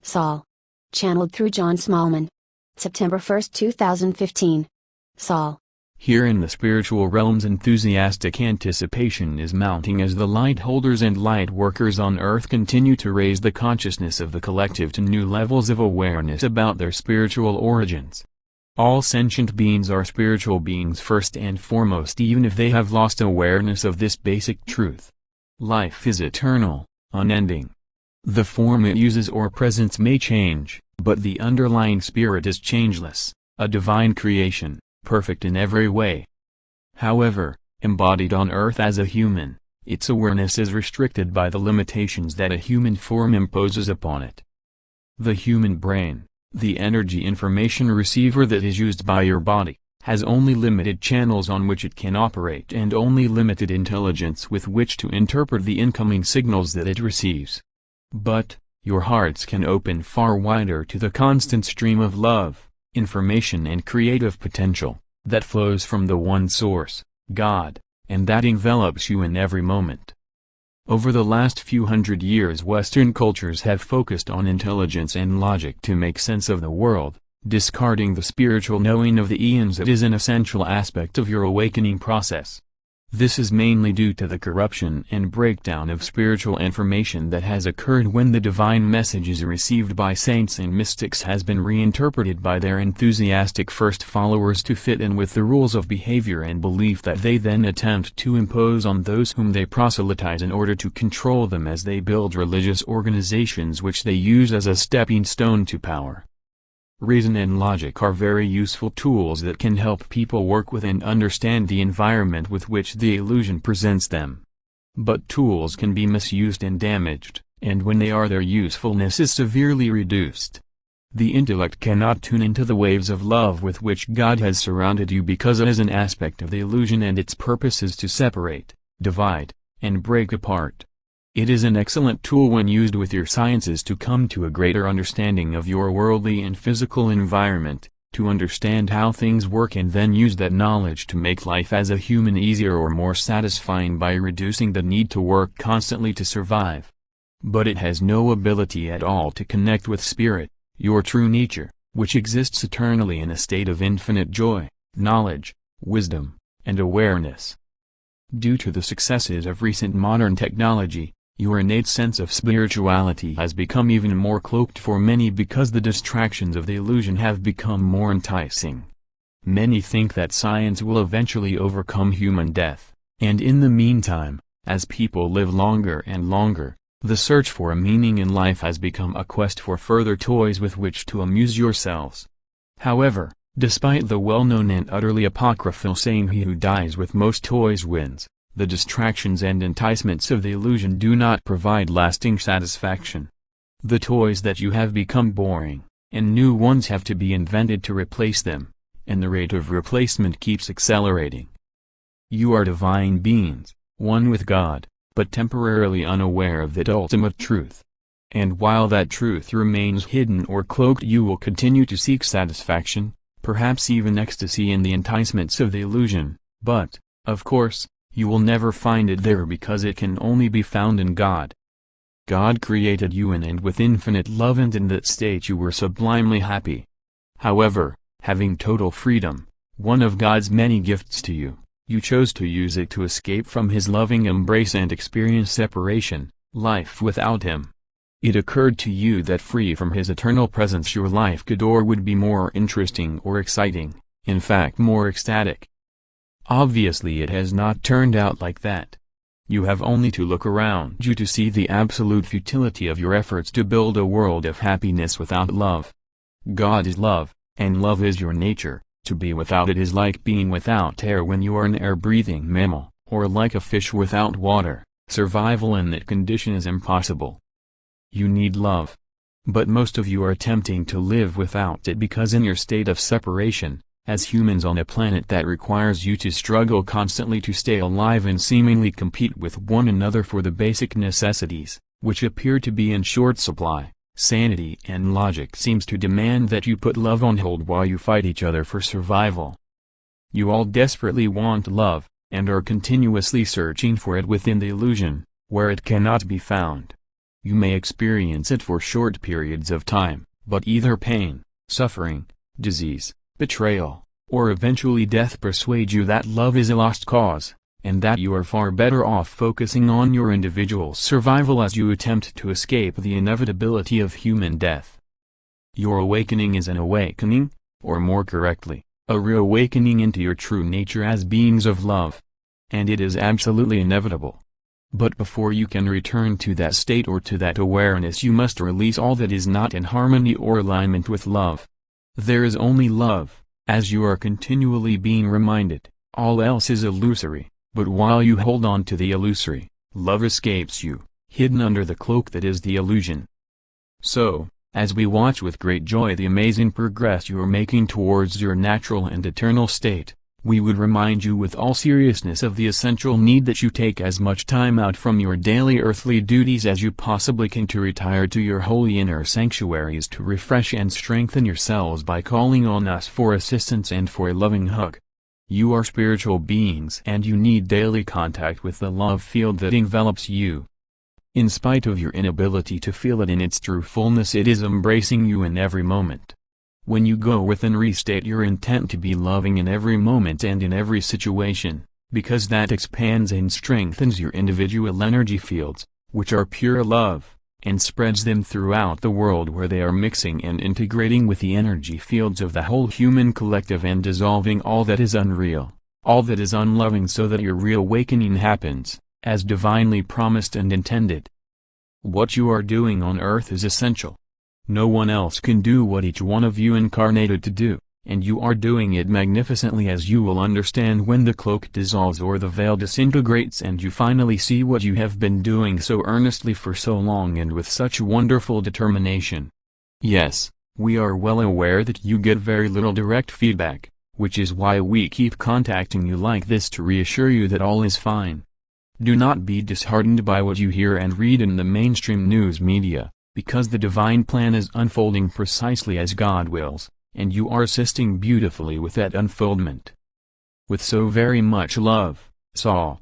Saul. Channeled through John Smallman. September 1, 2015. Saul. Here in the spiritual realms, enthusiastic anticipation is mounting as the light holders and light workers on earth continue to raise the consciousness of the collective to new levels of awareness about their spiritual origins. All sentient beings are spiritual beings first and foremost, even if they have lost awareness of this basic truth. Life is eternal, unending. The form it uses or presence may change, but the underlying spirit is changeless, a divine creation, perfect in every way. However, embodied on earth as a human, its awareness is restricted by the limitations that a human form imposes upon it. The human brain, the energy information receiver that is used by your body, has only limited channels on which it can operate and only limited intelligence with which to interpret the incoming signals that it receives. But, your hearts can open far wider to the constant stream of love, information and creative potential, that flows from the one source, God, and that envelops you in every moment. Over the last few hundred years, Western cultures have focused on intelligence and logic to make sense of the world, discarding the spiritual knowing of the eons that is an essential aspect of your awakening process. This is mainly due to the corruption and breakdown of spiritual information that has occurred when the divine messages received by saints and mystics has been reinterpreted by their enthusiastic first followers to fit in with the rules of behavior and belief that they then attempt to impose on those whom they proselytize in order to control them as they build religious organizations which they use as a stepping stone to power. Reason and logic are very useful tools that can help people work with and understand the environment with which the illusion presents them. But tools can be misused and damaged, and when they are, their usefulness is severely reduced. The intellect cannot tune into the waves of love with which God has surrounded you because it is an aspect of the illusion and its purpose is to separate, divide, and break apart. It is an excellent tool when used with your sciences to come to a greater understanding of your worldly and physical environment, to understand how things work and then use that knowledge to make life as a human easier or more satisfying by reducing the need to work constantly to survive. But it has no ability at all to connect with spirit, your true nature, which exists eternally in a state of infinite joy, knowledge, wisdom, and awareness. Due to the successes of recent modern technology, your innate sense of spirituality has become even more cloaked for many because the distractions of the illusion have become more enticing. Many think that science will eventually overcome human death, and in the meantime, as people live longer and longer, the search for a meaning in life has become a quest for further toys with which to amuse yourselves. However, despite the well-known and utterly apocryphal saying "he who dies with most toys wins," the distractions and enticements of the illusion do not provide lasting satisfaction. The toys that you have become boring, and new ones have to be invented to replace them, and the rate of replacement keeps accelerating. You are divine beings, one with God, but temporarily unaware of that ultimate truth. And while that truth remains hidden or cloaked, you will continue to seek satisfaction, perhaps even ecstasy in the enticements of the illusion, but, of course, you will never find it there because it can only be found in God. God created you in and with infinite love, and in that state you were sublimely happy. However, having total freedom, one of God's many gifts to you, you chose to use it to escape from His loving embrace and experience separation, life without Him. It occurred to you that free from His eternal presence your life could or would be more interesting or exciting, in fact more ecstatic. Obviously it has not turned out like that. You have only to look around you to see the absolute futility of your efforts to build a world of happiness without love. God is love, and love is your nature. To be without it is like being without air when you are an air-breathing mammal, or like a fish without water. Survival in that condition is impossible. You need love. But most of you are attempting to live without it because in your state of separation, as humans on a planet that requires you to struggle constantly to stay alive and seemingly compete with one another for the basic necessities, which appear to be in short supply, sanity and logic seems to demand that you put love on hold while you fight each other for survival. You all desperately want love, and are continuously searching for it within the illusion, where it cannot be found. You may experience it for short periods of time, but either pain, suffering, disease, betrayal, or eventually death persuade you that love is a lost cause, and that you are far better off focusing on your individual survival as you attempt to escape the inevitability of human death. Your awakening is an awakening, or more correctly, a reawakening into your true nature as beings of love. And it is absolutely inevitable. But before you can return to that state or to that awareness, you must release all that is not in harmony or alignment with love. There is only love, as you are continually being reminded. All else is illusory, but while you hold on to the illusory, love escapes you, hidden under the cloak that is the illusion. So, as we watch with great joy the amazing progress you are making towards your natural and eternal state, we would remind you with all seriousness of the essential need that you take as much time out from your daily earthly duties as you possibly can to retire to your holy inner sanctuaries to refresh and strengthen yourselves by calling on us for assistance and for a loving hug. You are spiritual beings and you need daily contact with the love field that envelops you. In spite of your inability to feel it in its true fullness, it is embracing you in every moment. When you go within, restate your intent to be loving in every moment and in every situation, because that expands and strengthens your individual energy fields, which are pure love, and spreads them throughout the world where they are mixing and integrating with the energy fields of the whole human collective and dissolving all that is unreal, all that is unloving, so that your reawakening happens, as divinely promised and intended. What you are doing on earth is essential. No one else can do what each one of you incarnated to do, and you are doing it magnificently, as you will understand when the cloak dissolves or the veil disintegrates and you finally see what you have been doing so earnestly for so long and with such wonderful determination. Yes, we are well aware that you get very little direct feedback, which is why we keep contacting you like this to reassure you that all is fine. Do not be disheartened by what you hear and read in the mainstream news media, because the divine plan is unfolding precisely as God wills, and you are assisting beautifully with that unfoldment. With so very much love, Saul.